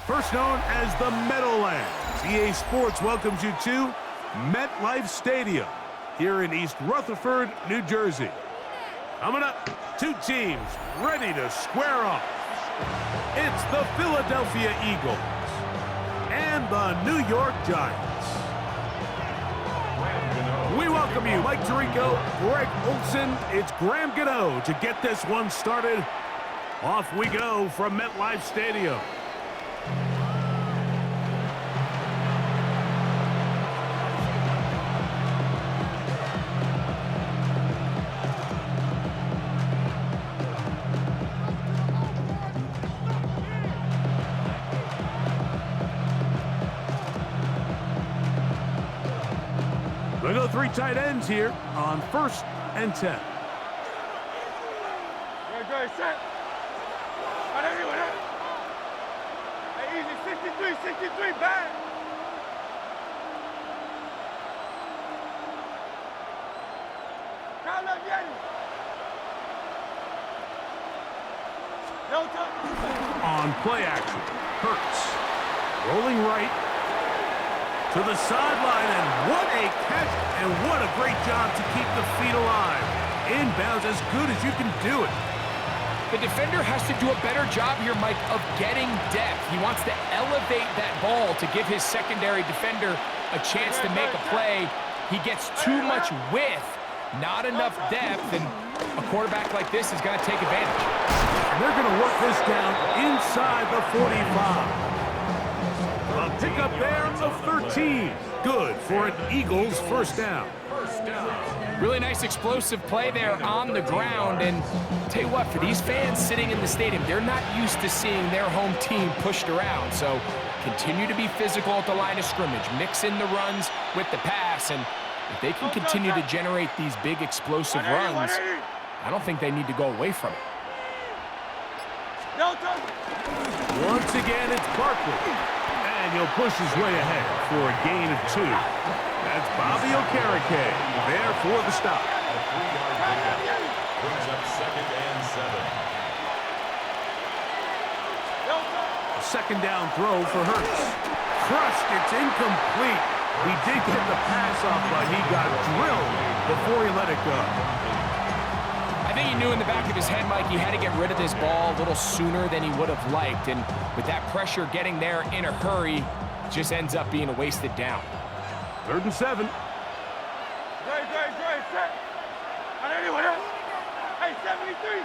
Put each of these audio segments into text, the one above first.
first known as the Meadowlands. EA Sports welcomes you to MetLife Stadium here in East Rutherford, New Jersey. Coming up, two teams ready to square off. It's the Philadelphia Eagles and the New York Giants. We welcome you, Mike Tirico, Greg Olson. It's Graham Gano to get this one started. Off we go from MetLife Stadium. We go three tight ends here on 1st and 10. Good, set. On everyone, huh? Hey, easy, 63, back. Count up, Yeti. No touch. On play action, Hurts rolling right to the sideline, and what a catch, and what a great job to keep the feet alive. Inbounds as good as you can do it. The defender has to do a better job here, Mike, of getting depth. He wants to elevate that ball to give his secondary defender a chance to make a play. He gets too much width, not enough depth, and a quarterback like this is going to take advantage. And they're going to work this down inside the 45. A pickup there of 13. Good for an Eagles first down. Really nice explosive play there on the ground, and I'll tell you what, for these fans sitting in the stadium, they're not used to seeing their home team pushed around, so continue to be physical at the line of scrimmage, mix in the runs with the pass, and if they can continue to generate these big explosive runs, I don't think they need to go away from it. Once again, it's Barkley, and he'll push his way ahead for a gain of 2. That's Bobby Okereke there for the stop. Brings up 2nd and 7. Second down throw for Hurts. Crushed, it's incomplete. He did get the pass off, but he got drilled before he let it go. I think he knew in the back of his head, Mike, he had to get rid of this ball a little sooner than he would have liked, and with that pressure getting there in a hurry, just ends up being a wasted down. 3rd and 7. Great, set. On anyone else? Hey, 73.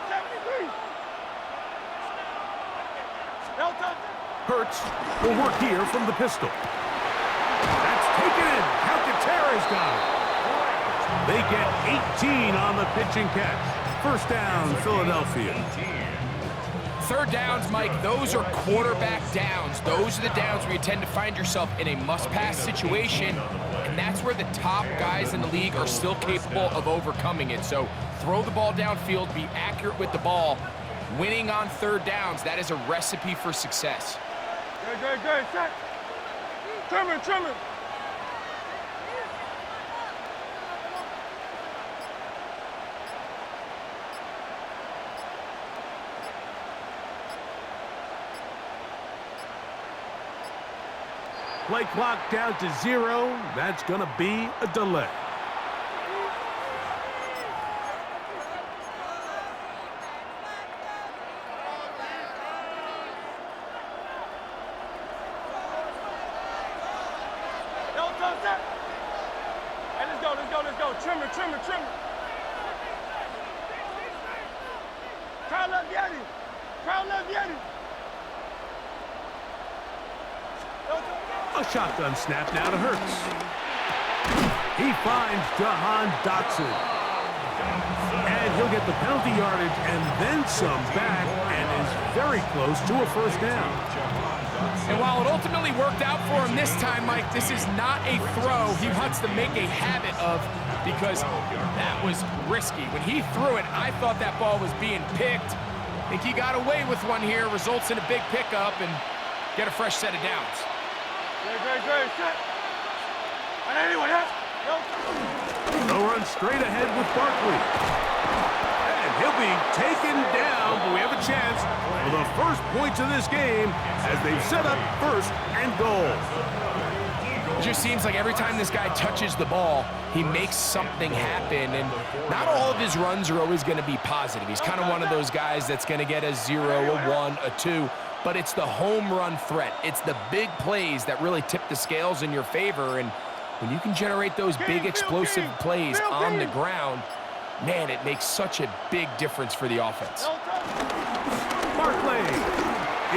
No touch. Hurts will work here from the pistol. That's taken in. Calcaterra's got it. They get 18 on the pitch and catch. First down, Philadelphia. 3rd downs, Mike, those are quarterback downs. Those are the downs where you tend to find yourself in a must-pass situation, and that's where the top guys in the league are still capable of overcoming it. So throw the ball downfield, be accurate with the ball. Winning on 3rd downs, that is a recipe for success. Good, set. Trimmer. Play clock down to 0. That's going to be a delay. Hey, let's go. Trimmer. Crowd left Yeti. A shotgun snap now to Hurts. He finds Jahan Dotson. And he'll get the penalty yardage and then some back, and is very close to a first down. And while it ultimately worked out for him this time, Mike, this is not a throw he wants to make a habit of, because that was risky. When he threw it, I thought that ball was being picked. I think he got away with one here, results in a big pickup, and get a fresh set of downs. Great, set. On anyone else? They'll run straight ahead with Barkley. And And he'll be taken down, but we have a chance for the first points of this game as they've set up first and goal. It just seems like every time this guy touches the ball, he makes something happen, and not all of his runs are always going to be positive. He's kind of one of those guys that's going to get a 0, a 1, a 2, but it's the home run threat. It's the big plays that really tip the scales in your favor, and when you can generate those big explosive plays on the ground, man, it makes such a big difference for the offense. Barkley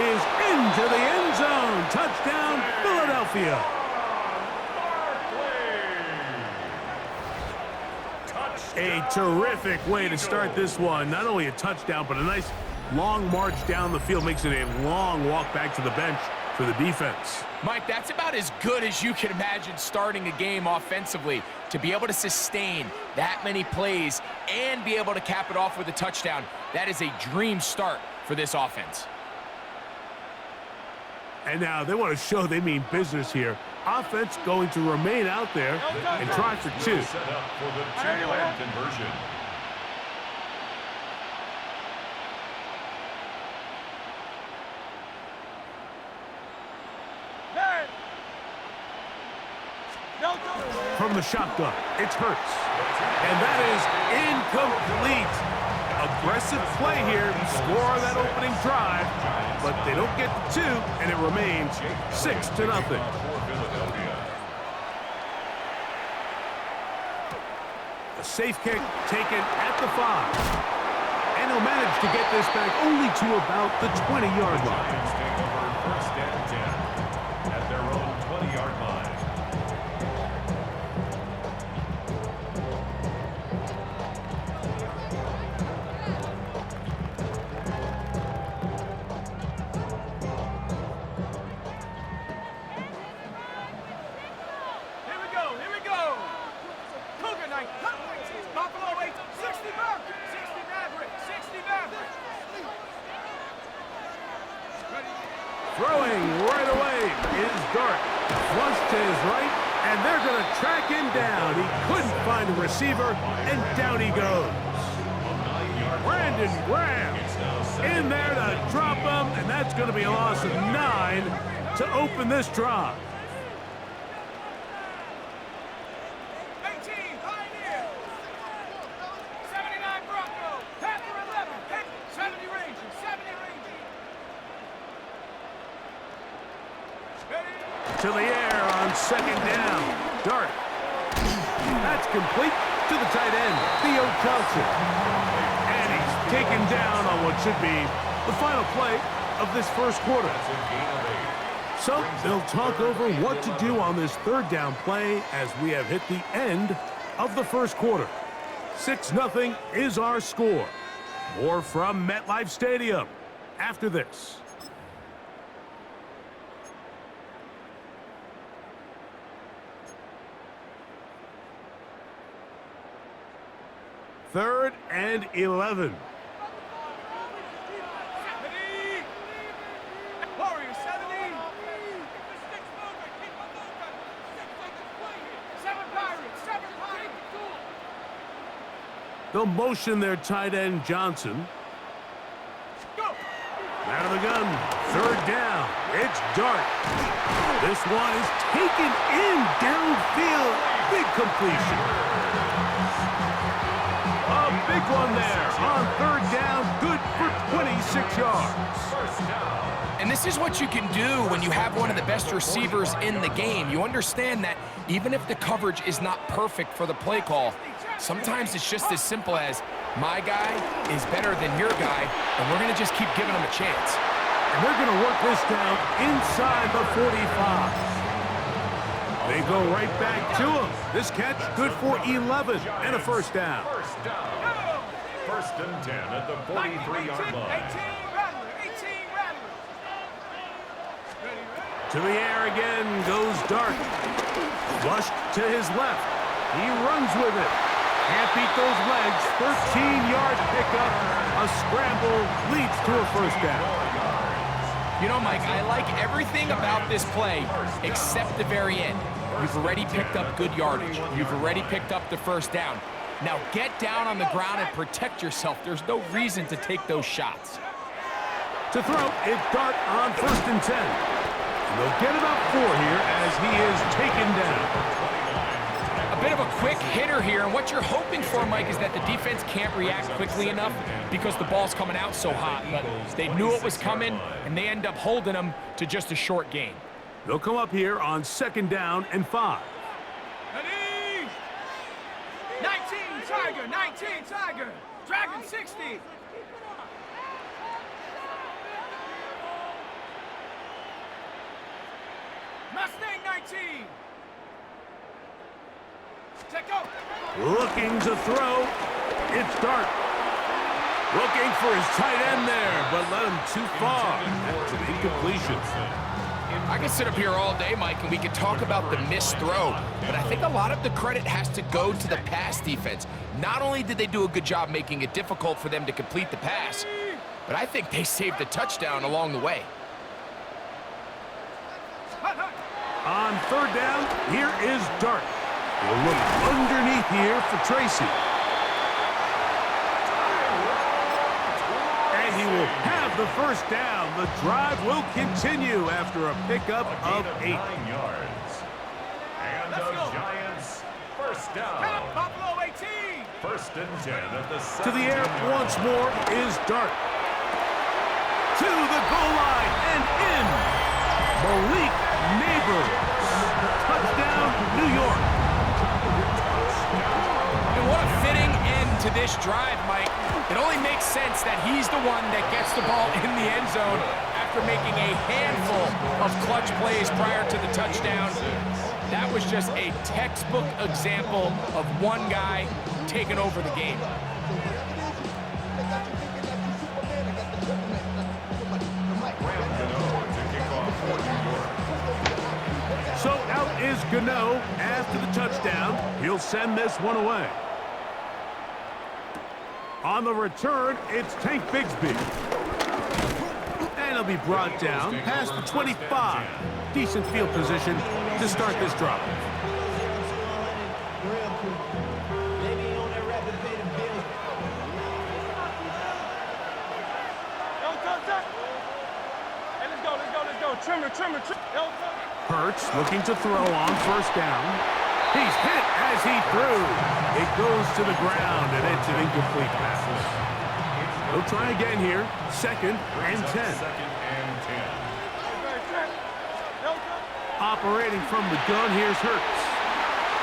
is into the end zone. Touchdown, Philadelphia. A terrific way to start this one. Not only a touchdown, but a nice long march down the field. Makes it a long walk back to the bench for the defense. Mike, that's about as good as you can imagine starting a game offensively. To be able to sustain that many plays and be able to cap it off with a touchdown, that is a dream start for this offense. And now they want to show they mean business here. Offense going to remain out there and try for 2. Set up for the two-point conversion. From the shotgun, it's Hurts. And that is incomplete. Aggressive play here to score on that opening drive, but they don't get the 2, and it remains 6-0. A safe kick taken at the 5. And he'll manage to get this back only to about the 20-yard line. Take over first and 10 at their own 20-yard line. Throwing right away is Dart. Flush to his right, and they're going to track him down. He couldn't find a receiver, and down he goes. Brandon Graham in there to drop him, and that's going to be a loss of 9 to open this drive. 18, Pioneer. 79, Bronco. Panther 11. 70 Rangers. 70 Rangers. To the air on second down. Dart. That's complete to the tight end, Theo Johnson. And he's taken down on what should be the final play of this first quarter. So they'll talk over what to do on this third down play as we have hit the end of the first quarter. 6-0 is our score. More from MetLife Stadium after this. Third and 11. Warriors, 70. 7 Pirates. 7 Pirates. They'll motion their tight end, Johnson. Go. Out of the gun. Third down. It's Dart. This one is taken in downfield. Big completion. A big one there on third down. Good for 26 yards. And this is what you can do when you have one of the best receivers in the game. You understand that even if the coverage is not perfect for the play call, sometimes it's just as simple as, my guy is better than your guy, and we're going to just keep giving him a chance. And they're going to work this down inside the 45. They go right back to him. This catch good for 11 and a first down. First down. First and 10 at the 43-yard line. 18 Rattler. 18 Rattler. To the air again goes Dart. Flushed to his left. He runs with it. Can't beat those legs. 13-yard pickup. A scramble leads to a first down. You know, Mike, I like everything about this play except the very end. You've already picked up good yardage. You've already picked up the first down. Now get down on the ground and protect yourself. There's no reason to take those shots. To throw, it's Dart on 1st and 10. And they'll get about 4 here as he is taken down. A bit of a quick hitter here, and what you're hoping for, Mike, is that the defense can't react quickly enough because the ball's coming out so hot. But they knew it was coming, and they end up holding them to just a short gain. They'll come up here on 2nd down and 5. Ready? 19 Tiger, 19 Tiger. Dragon 60. Mustang 19. Check out. Looking to throw. It's Dart. Looking for his tight end there, but led him too far. That's an incompletion. I can sit up here all day, Mike, and we can talk about the missed throw, but I think a lot of the credit has to go to the pass defense. Not only did they do a good job making it difficult for them to complete the pass, but I think they saved the touchdown along the way. On 3rd down, here is Dart. He'll look underneath here for Tracy. And he will have the 1st down. The drive will continue after a pickup of 8. 9 yards. And the Giants, 1st down. Buffalo 18. 1st and 10 at the To the air 17-yard line. once more is Dart. To the goal line and in. Malik Neighbors. Touchdown, New York. And what a fitting end to this drive, Mike. It only makes sense that he's the one that gets the ball in the end zone after making a handful of clutch plays prior to the touchdown. That was just a textbook example of one guy taking over the game. So out is Gano after the touchdown. He'll send this one away. On the return, it's Tank Bigsby. And he'll be brought down past the 25. Decent field position to start this drive. Hey, let's go. Trimmer. Hurts looking to throw on 1st down. He's hit as he threw. It goes to the ground, and it's an incomplete pass. He'll try again here. 2nd and 10. 2nd and 10. Operating from the gun, here's Hurts.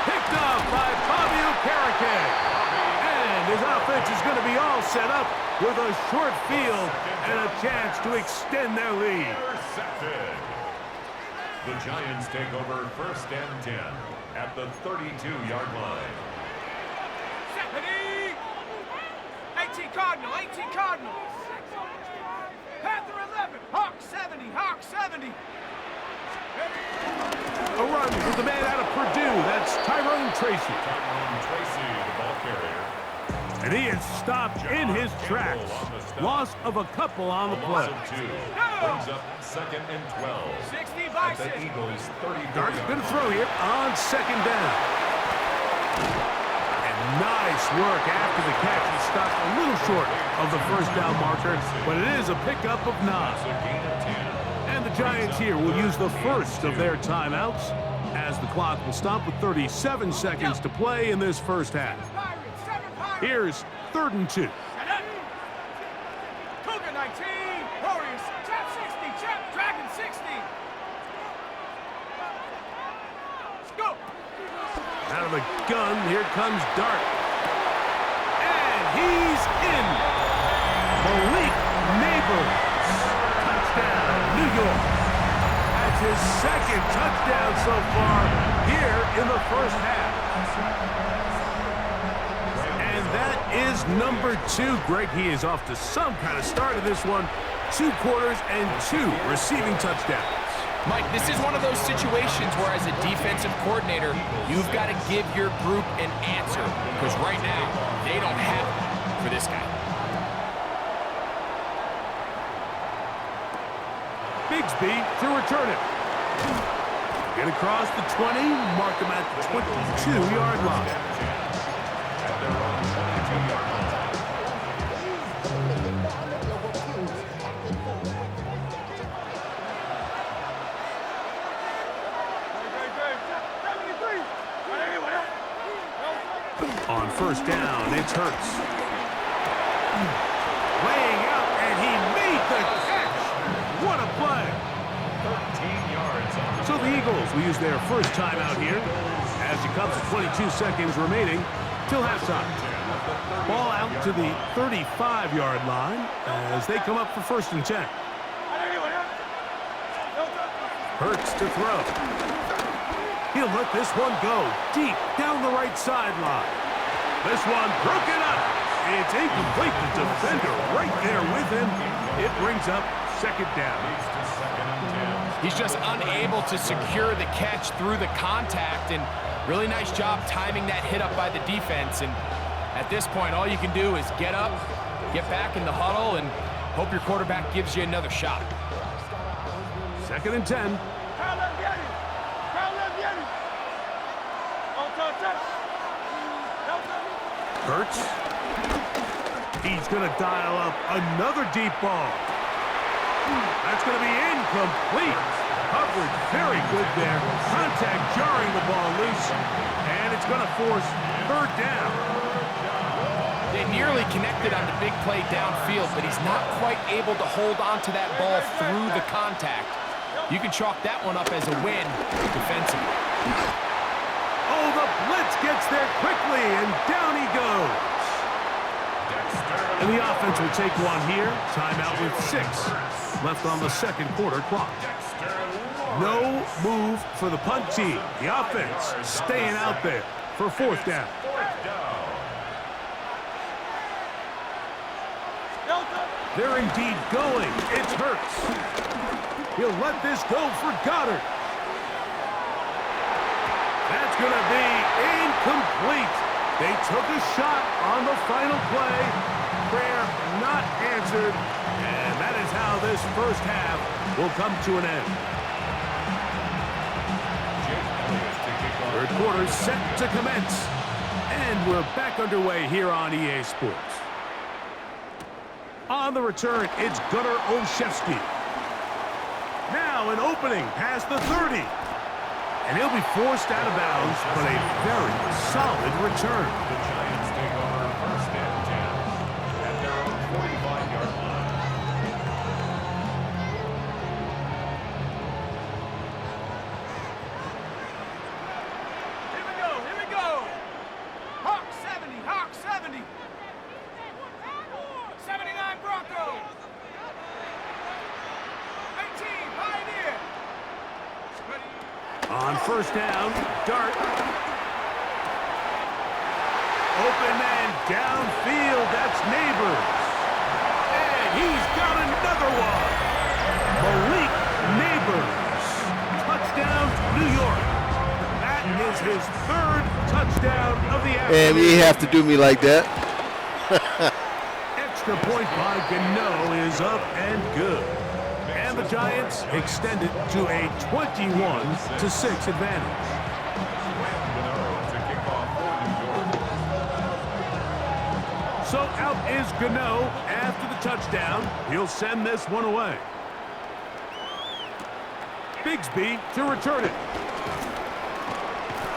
Picked up by Fabio Carrique. And his offense is going to be all set up with a short field and a chance to extend their lead. Intercepted. The Giants take over 1st and 10 at the 32-yard line. 18 Cardinal. Panther 11. Hawk 70. A run with the man out of Purdue. That's Tyrone Tracy. Tracy, the ball carrier. And he is stopped in his tracks. Loss of a couple on the play. Loss of 2. Brings up 2nd and 12. 60 At by the 6. Eagles' 33-yard Dart's line. going to throw here on 2nd down. And nice work after the catch. He stopped a little short of the 1st down marker, but it is a pickup of 9. It's a gain of 10. And the Giants here will use the first of their timeouts as the clock will stop with 37 seconds to play in this 1st half. Here's 3rd and 2. Cougar 19. Warriors. Chap 60. Dragon 60. Let's go. Out of the gun, here comes Dart. And he's in. Malik Neighbors. Touchdown, New York. That's his 2nd touchdown so far here in the 1st half. And that is number 2. Greg, he is off to some kind of start of this one. 2 quarters and 2 receiving touchdowns. Mike, this is one of those situations where as a defensive coordinator, you've got to give your group an answer because right now, they don't have it for this guy. Bigsby to return it. Get across the 20, mark him at the 22-yard line. At their own On first down, it's Hurts. Laying out, and he made the catch. What a play. 13 yards. So the Eagles will use their first timeout here as it comes to 22 seconds remaining till halftime. Ball out to the 35-yard line as they come up for first and 10. Hurts to throw. He'll let this one go deep down the right sideline. This one broken up. It's incomplete. The defender right there with him. It brings up second down. He's just unable to secure the catch through the contact, and really nice job timing that hit up by the defense. And at this point, all you can do is get up, get back in the huddle, and hope your quarterback gives you another shot. Second and 10. Hurts. He's going to dial up another deep ball. That's going to be incomplete. Coverage very good there. Contact jarring the ball loose. And it's going to force third down. They nearly connected on the big play downfield, but he's not quite able to hold on to that ball through the contact. You can chalk that one up as a win defensively. Oh, the blitz gets there quickly, and down he goes. And the offense will take one here. Timeout with 6 left on the second quarter clock. No move for the punt team. The offense staying out there for fourth down. They're indeed going. It's Hurts. He'll let this go for Goddard. That's going to be incomplete. They took a shot on the final play. Prayer not answered. And that is how this first half will come to an end. Third quarter set to commence. And we're back underway here on EA Sports. On the return, it's Gunnar Olszewski. Now an opening past the 30. And he'll be forced out of bounds, but a very solid return. The Giants take over first and 10 at their own 45-yard line. Here we go, here we go. Hawk 70, Hawk 70. 79 Broncos. 18, Pioneer. On first down, Dart. Open man downfield, that's Neighbors. And he's got another one. Malik Neighbors. Touchdown, New York. That is his third touchdown of the afternoon. And you have to do me like that. Extra point by Gano is up and good. And the Giants extend it to a 21-6 advantage. So out is Gano after the touchdown. He'll send this one away. Bigsby to return it.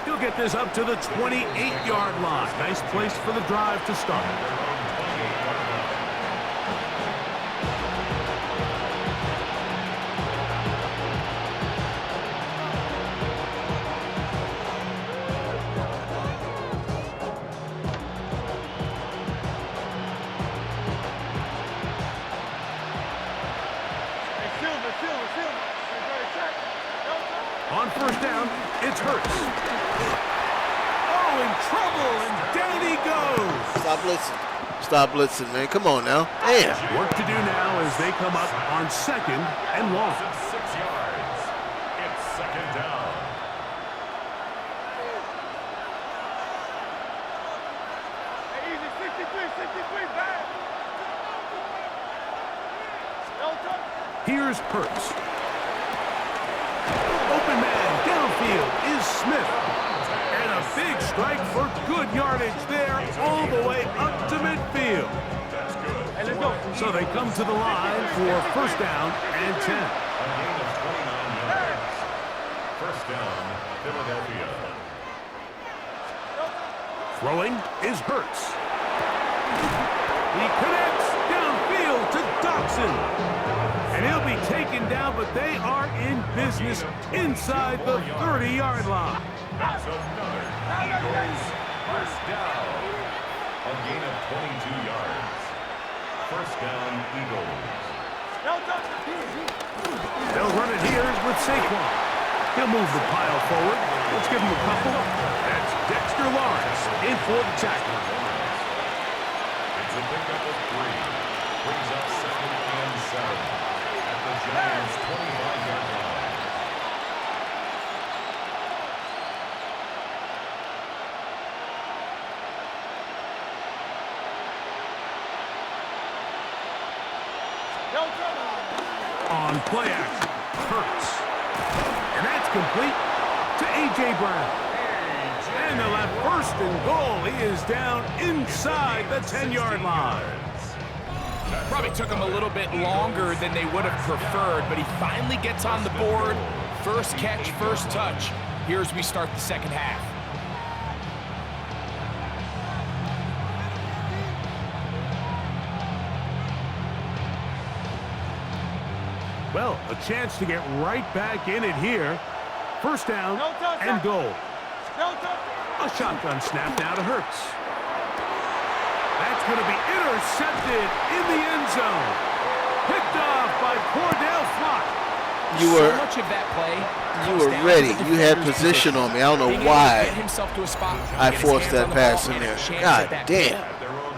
He'll get this up to the 28-yard line. Nice place for the drive to start. On first down, it's Hurts. Oh, in trouble, and down he goes. Stop blitzing. Stop blitzing, man. Come on now. Damn. Work to do now as they come up on second and long. 6 yards. It's second down. Easy, 63, back. Here's Hurts. Open man downfield is Smith. And a big strike for good yardage there all the way up to midfield. That's good. Hey, let's go. So they come to the line for first down and 10. A gain of 29 yards. First down, Philadelphia. Throwing is Hurts. He connects downfield to Dotson. And he'll be taken down, but they are in business inside the 30-yard line. That's another Eagles first down. A gain of 22 yards. First down, Eagles. They'll run it here with Saquon. He'll move the pile forward. Let's give him a couple. That's Dexter Lawrence in for the tackle. It's a pickup of 3. Brings up 2nd and 7 at the Giants' 25-yard line. On play action, Hurts. And that's complete to A.J. Brown. And they'll have 1st and goal. He is down inside the 10-yard line. Probably took him a little bit longer than they would have preferred, but he finally gets on the board. First catch, first touch. Here as we start the second half. Well, a chance to get right back in it here. First down and goal. A shotgun snap now to Hurts. That's going to be intercepted in the end zone. Picked off by Cordell Flock. So much of that play. You were ready. You had position on me. I don't know why I forced that pass in there. God damn.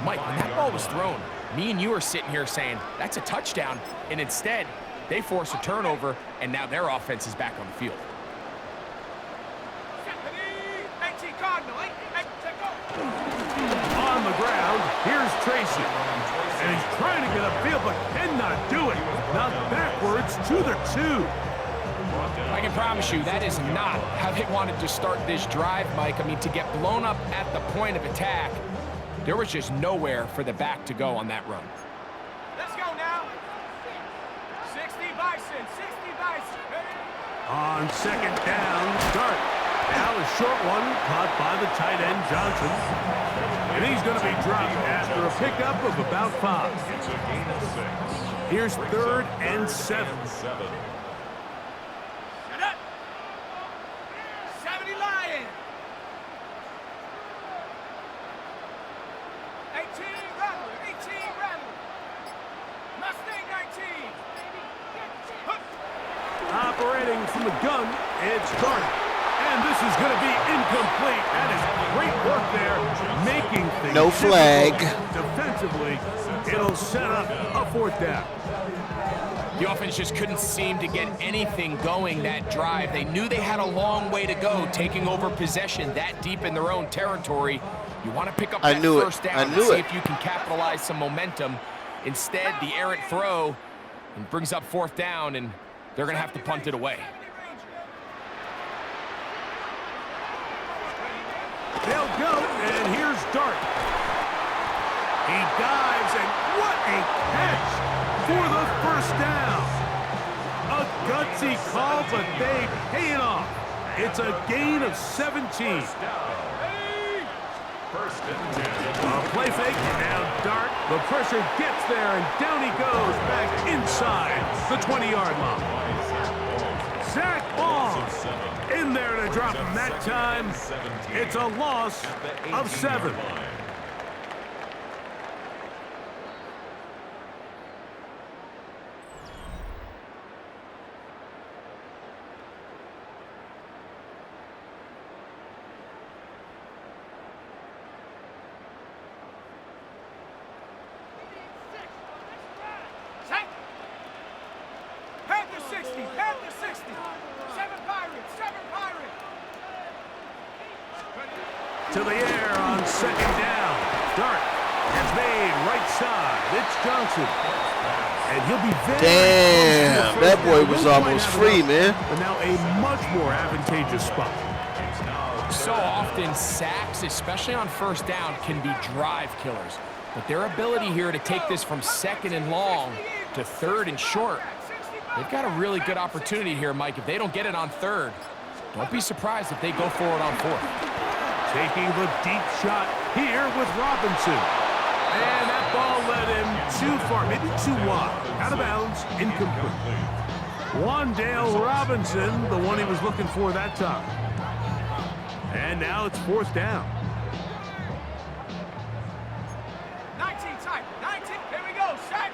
Mike, when that ball was thrown, me and you are sitting here saying, that's a touchdown. And instead, they force a turnover, and now their offense is back on the field. On the ground, here's Tracy. And he's trying to get upfield, but cannot do it. Now backwards to the 2. I can promise you that is not how they wanted to start this drive, Mike. I mean, to get blown up at the point of attack, there was just nowhere for the back to go on that run. Let's go now. 60 Bison, 60 Bison. On second down, start. Now a short one caught by the tight end, Johnson. And he's going to be dropped after a pickup of about 5. It's a gain of 6. Here's 3rd and 7. Shut up. 70 Lions. 18 Rattler, 18 Rattler. Mustang 19. Operating from the gun, it's Garner. And this is going to be incomplete. That is great work there, making things No flag. Defensively, it'll set up a 4th down. The offense just couldn't seem to get anything going that drive. They knew they had a long way to go, taking over possession that deep in their own territory. You want to pick up that first down and see if you can capitalize some momentum. Instead, the errant throw and brings up 4th down, and they're going to have to punt it away. They'll go, and here's Dart. He dives, and what a catch for the first down. A gutsy call, but they pay it off. It's a gain of 17. First and 10. A play fake, now Dart. The pressure gets there, and down he goes back inside the 20-yard line. Zach Ball in there to drop him that time. It's a loss of 7. Panther 60, Panther 60. 7 Pirates, 7 Pirates. To the air on second down. Dart is made right side. It's Johnson. And he'll be very Damn, that boy was almost free, man. But now a much more advantageous spot. So often, sacks, especially on first down, can be drive killers. But their ability here to take this from 2nd and long to 3rd and short, they've got a really good opportunity here, Mike. If they don't get it on 3rd, don't be surprised if they go for it on 4th. Taking the deep shot here with Robinson. And that ball led him too far, maybe too wide. Out of bounds, incomplete. Wandale Robinson, the one he was looking for that time. And now it's 4th down. 19 type. 19. Here we go. Shot.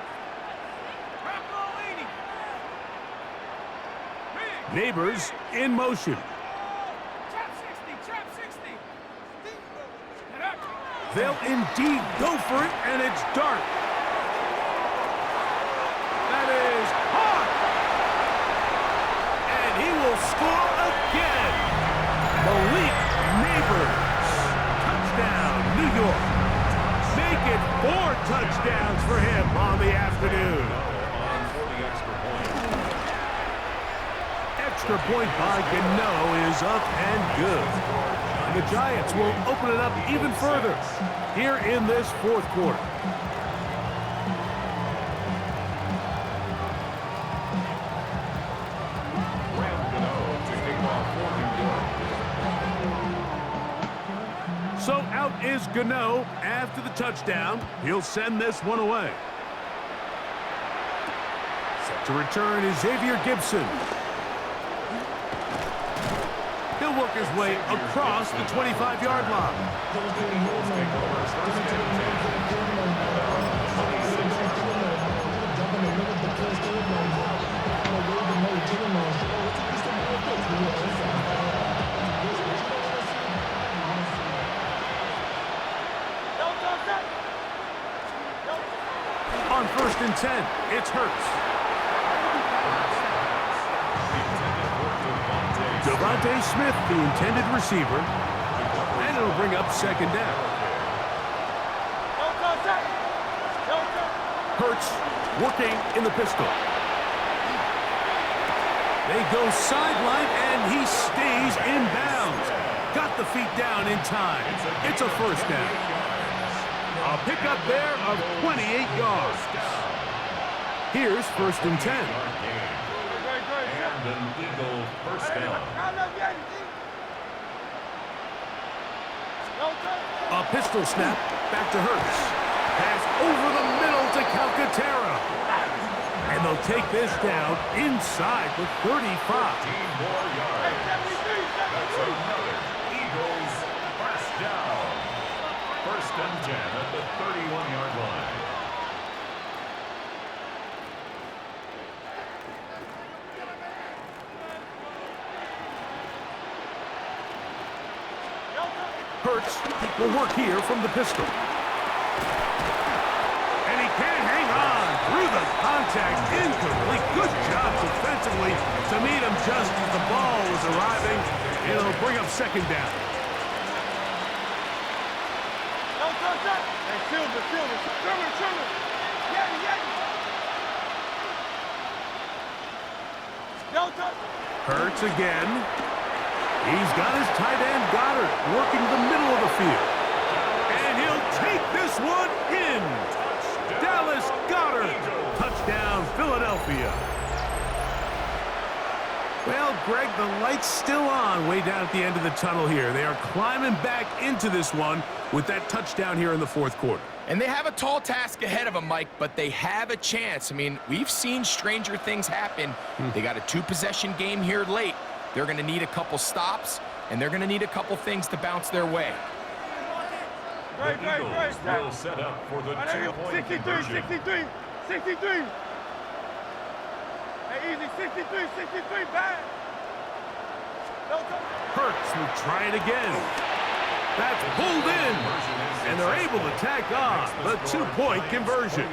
Neighbors in motion. Trap 60. Trap 60. They'll indeed go for it, and it's dark. That is hot. And he will score again. Malik Neighbors. Touchdown, New York. Make it 4 touchdowns for him on the afternoon. Extra point by Gano is up and good. And the Giants will open it up even further here in this 4th quarter. So out is Gano after the touchdown. He'll send this one away. Set to return is Xavier Gibson. He'll work his way across the 25-yard line. On 1st and 10, it's Hurts. Devontae Smith, the intended receiver, and it'll bring up 2nd down. Hurts working in the pistol. They go sideline, and he stays in bounds. Got the feet down in time. It's a 1st down. A pickup there of 28 yards. Here's 1st and 10. And an Eagle 1st down. A pistol snap back to Hurts. Pass over the middle to Calcaterra. And they'll take this down inside the 35. 15 more yards. That's another Eagles 1st down. 1st and 10 at the 31-yard line. Hurts will work here from the pistol. And he can't hang on through the contact. Incomplete. Good job defensively to meet him just as the ball was arriving. It'll bring up 2nd down. Hurts again. He's got his tight end Goddard working the middle of the field. And he'll take this one in. Dallas Goddard. Touchdown, Philadelphia. Well, Greg, the light's still on way down at the end of the tunnel here. They are climbing back into this one with that touchdown here in the 4th quarter. And they have a tall task ahead of them, Mike, but they have a chance. I mean, we've seen stranger things happen. They got a 2-possession game here late. They're going to need a couple stops, and they're going to need a couple things to bounce their way. The Eagles will set up for the 2-point conversion. 63. Hey, easy. 63, bad. Hurts will try it again. That's pulled in, and they're able to tack on the 2-point conversion.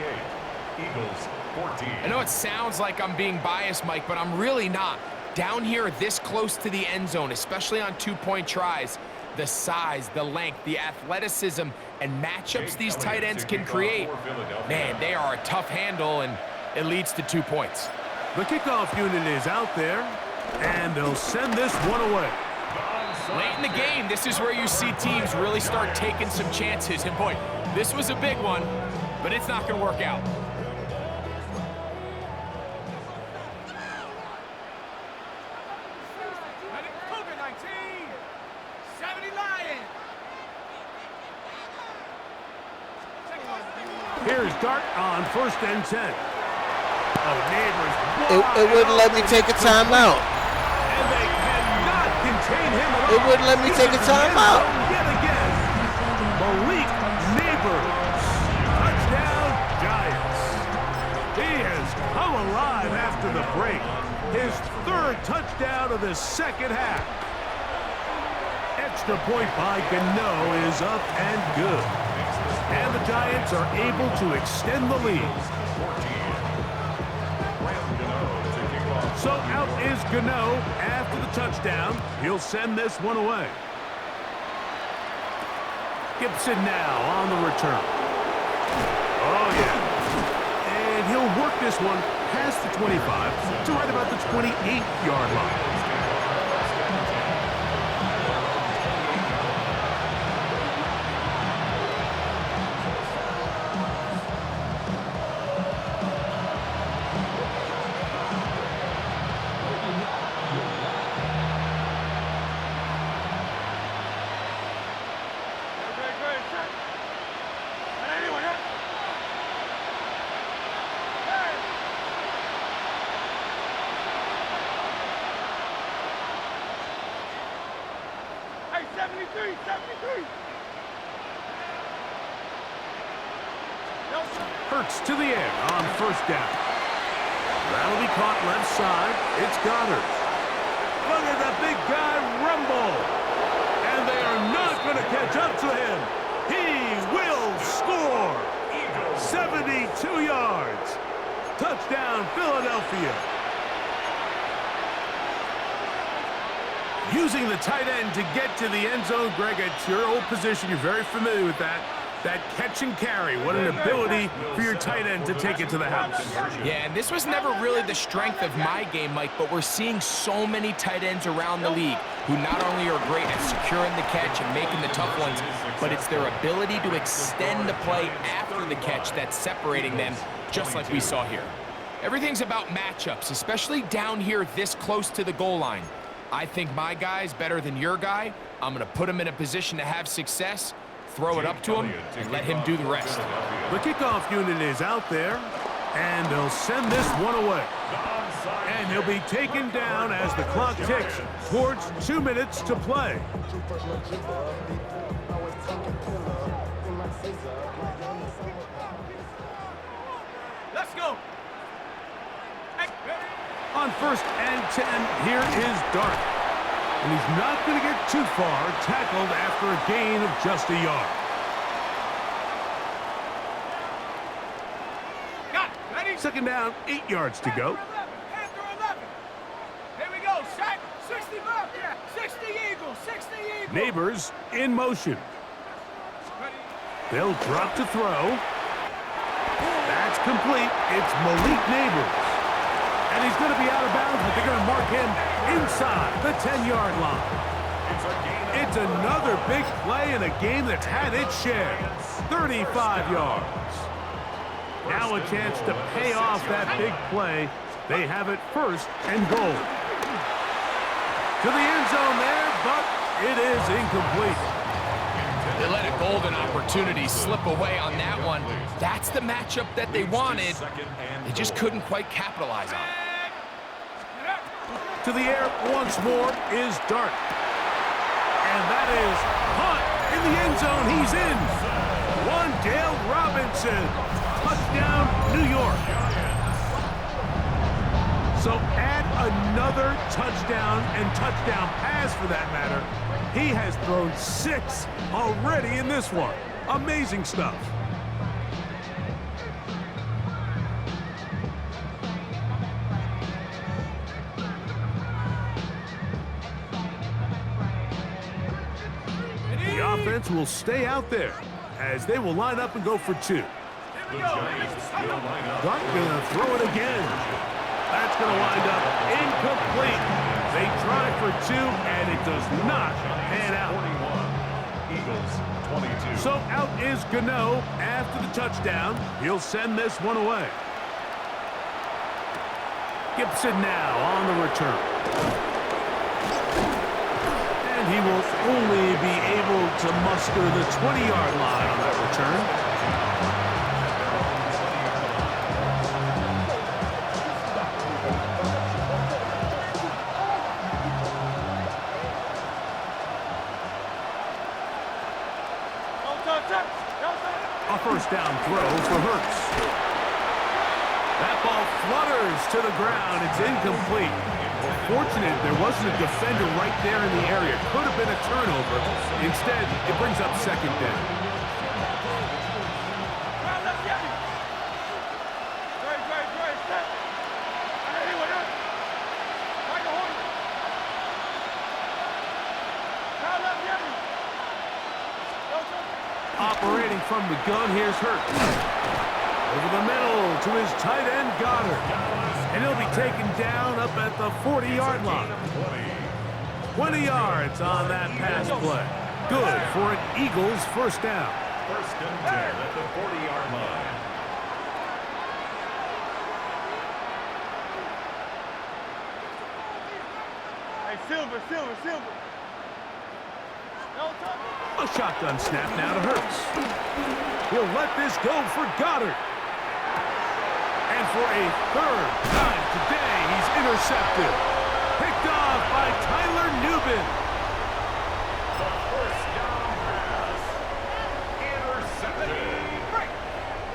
Eagles 14. I know it sounds like I'm being biased, Mike, but I'm really not. Down here this close to the end zone, especially on 2-point tries, the size, the length, the athleticism, and matchups these tight ends can create, man, they are a tough handle, and it leads to 2 points. The kickoff unit is out there, and they'll send this one away. Late in the game, this is where you see teams really start taking some chances. And boy, this was a big one, but it's not going to work out. Here's Dart on 1st and 10. Oh, Neighbors. It wouldn't let me take a timeout. And they cannot contain him at all. It wouldn't let me take a timeout. Yet again. Malik Neighbors. Touchdown, Giants. He has come alive after the break. His 3rd touchdown of the 2nd half. Extra point by Gano is up and good. And the Giants are able to extend the lead. So out is Gano after the touchdown. He'll send this one away. Gibson now on the return. Oh, yeah. And he'll work this one past the 25 to right about the 28-yard line. Hurts to the air on 1st down. That'll be caught left side. It's Goddard. Look at the big guy rumble. And they are not going to catch up to him. He will score. 72 yards. Touchdown, Philadelphia. Using the tight end to get to the end zone, Greg, it's your old position. You're very familiar with that. That catch and carry. What an ability for your tight end to take it to the house. Yeah, and this was never really the strength of my game, Mike, but we're seeing so many tight ends around the league who not only are great at securing the catch and making the tough ones, but it's their ability to extend the play after the catch that's separating them, just like we saw here. Everything's about matchups, especially down here this close to the goal line. I think my guy's better than your guy. I'm going to put him in a position to have success, throw it up to him, and let him do the rest. The kickoff unit is out there, and they'll send this one away. And he'll be taken down as the clock ticks towards 2 minutes to play. Let's go. On 1st and 10, here is Dart. And he's not going to get too far, tackled after a gain of just a yard. Got it. Ready? 2nd down, 8 yards to go. After 11. Here we go. Set. 60 buck. Yeah. 60 Eagles. 60 Eagles. Neighbors in motion. Ready. They'll drop to throw. That's complete. It's Malik Neighbors. And he's going to be out of bounds, but they're going to mark him inside the 10-yard line. It's another big play in a game that's had its share. 35 yards. Now a chance to pay off that big play. They have it 1st and goal. To the end zone there, but it is incomplete. They let a golden opportunity slip away on that one. That's the matchup that they wanted. They just couldn't quite capitalize on it. To the air once more is Dart. And that is caught in the end zone. He's in. Wandale Robinson. Touchdown, New York. So add another touchdown and touchdown pass for that matter. He has thrown 6 already in this one. Amazing stuff. The offense will stay out there as they will line up and go for 2. Dart gonna throw it again. That's gonna wind up incomplete. They try for 2 and it does not pan out. So out is Gano after the touchdown. He'll send this one away. Gibson now on the return. And he will only be able to muster the 20-yard line on that return. A first down throw for Hurts. That ball flutters to the ground. It's incomplete. Fortunate there wasn't a defender right there in the area. Could have been a turnover. Instead, it brings up second down. Operating from the gun, here's Hurts. Over the middle to his tight end, Goddard. And he'll be taken down up at the 40-yard line. 20 yards on that pass play. Good for an Eagles first down. First and 10 at the 40-yard line. Hey, Silver. A shotgun snap now to Hurts. He'll let this go for Goddard. And for a third time today, he's intercepted. Picked off by Tyler Nubin. The first down pass. Intercepted.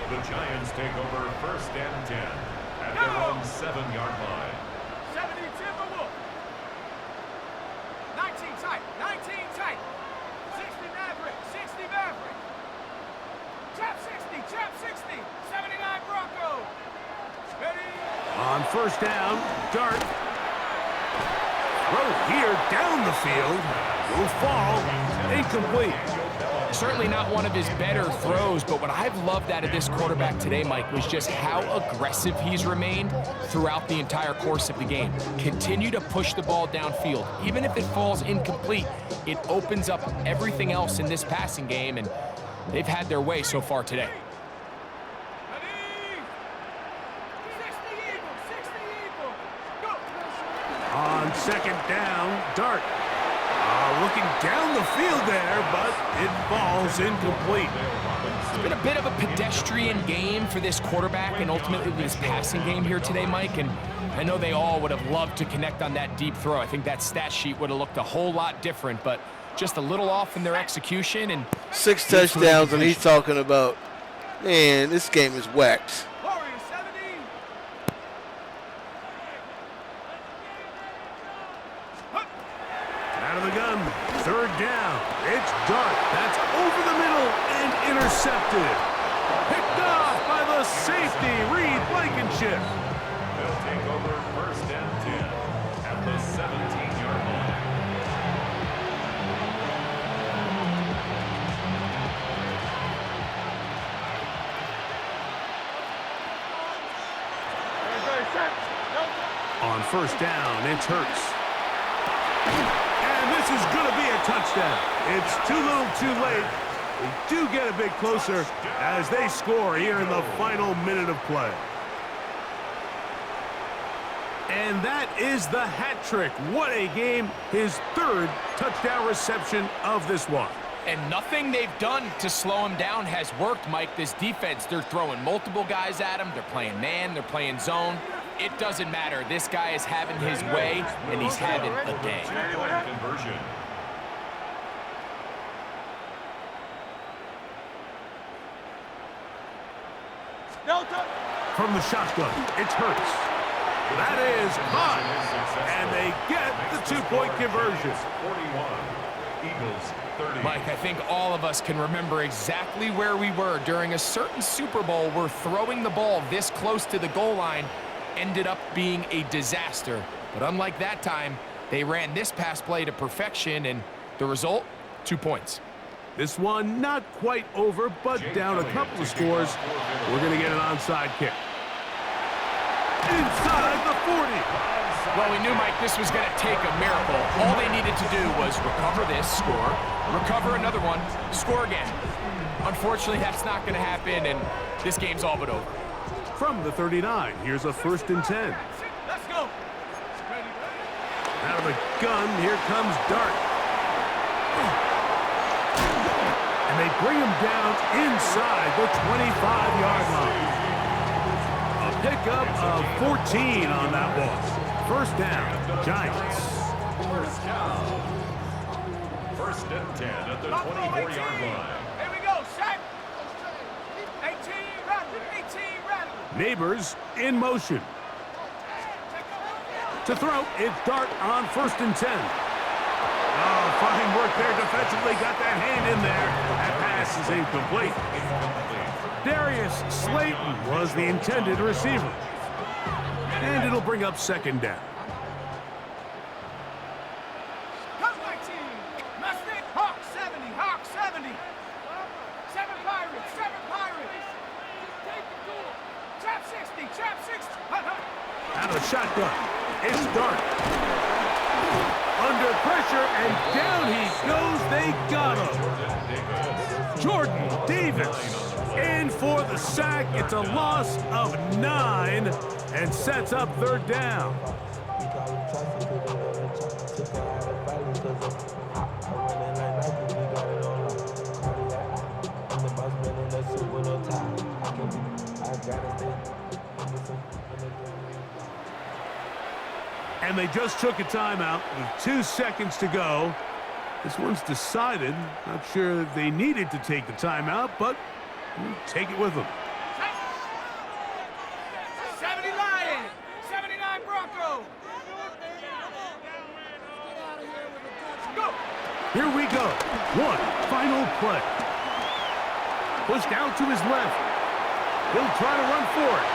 The Giants take over first and 10 at their own 7-yard line. 70 Timberwolf. 19 tight. 60 Maverick. Chap 60. 79 Broncos. Ready? On first down, Dart. Throw here down the field. Will fall. Incomplete. Certainly not one of his better throws, but what I've loved out of this quarterback today, Mike, was just how aggressive he's remained throughout the entire course of the game. Continue to push the ball downfield. Even if it falls incomplete, it opens up everything else in this passing game, and they've had their way so far today. On second down, Dart. Looking down the field there, but it falls incomplete. It's been a bit of a pedestrian game for this quarterback and ultimately this passing game here today, Mike. And I know they all would have loved to connect on that deep throw. I think that stat sheet would have looked a whole lot different, but just a little off in their execution. And 6 touchdowns, and he's talking about, man, this game is whacked. Out of the gun, third down. It's Dart. That's over the middle and intercepted. Picked off by the safety, Reed Blankenship. They'll take over first and 10 at the 17-yard line. On first down, it's Hurts. And this is going to be a touchdown. It's too little too late. They do get a bit closer as they score here in the final minute of play. And that is the hat trick. What a game. His third touchdown reception of this one. And nothing they've done to slow him down has worked, Mike. This defense, they're throwing multiple guys at him. They're playing man. They're playing zone. It doesn't matter. This guy is having his way, and he's having a day. Conversion. From the shotgun, it's Hurts. That is caught, and they get the two-point conversion. 41, Eagles 30. Mike, I think all of us can remember exactly where we were during a certain Super Bowl where throwing the ball this close to the goal line ended up being a disaster. But unlike that time, they ran this pass play to perfection, and the result, 2 points. This one not quite over, but down a couple of scores. We're going to get an onside kick. Inside the 40. Well, we knew, Mike, this was going to take a miracle. All they needed to do was recover this, score, recover another one, score again. Unfortunately, that's not going to happen, and this game's all but over. From the 39, here's a first and 10. Let's go. Out of the gun, here comes Dart. And they bring him down inside the 25-yard line. A pickup of 14 on that one. First down, Giants. First and 10 at the 24-yard line. Here we go. Neighbors in motion. To throw, it's Dart on 1st and 10. Oh, fine work there defensively. Got that hand in there. That pass is incomplete. Darius Slayton was the intended receiver. And it'll bring up 2nd down. Come my team. Mustang. Hawk 70. Hawk 70. 7 Pirates. 7 Pirates. Trap 60. Trap 60. Out of shotgun. It's Dart. Under pressure, and down he goes. They got him. Jordan Davis in for the sack. It's a loss of 9 and sets up 3rd down. And they just took a timeout with 2 seconds to go. This one's decided. Not sure if they needed to take the timeout, but we'll take it with them. 70 Lions. 79 Broncos. Go. Here we go. One final play. Pushed out to his left. He'll try to run for it.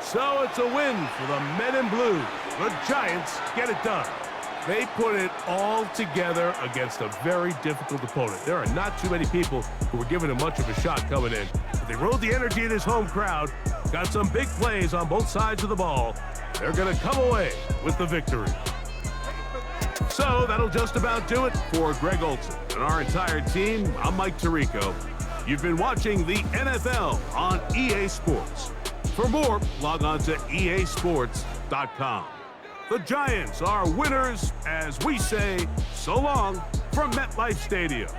So it's a win for the Men in Blue. The Giants get it done. They put it all together against a very difficult opponent. There are not too many people who were giving him much of a shot coming in. But they rode the energy of this home crowd, got some big plays on both sides of the ball. They're going to come away with the victory. So that'll just about do it for Greg Olson and our entire team. I'm Mike Tirico. You've been watching the NFL on EA Sports. For more, log on to easports.com. The Giants are winners as we say so long from MetLife Stadium.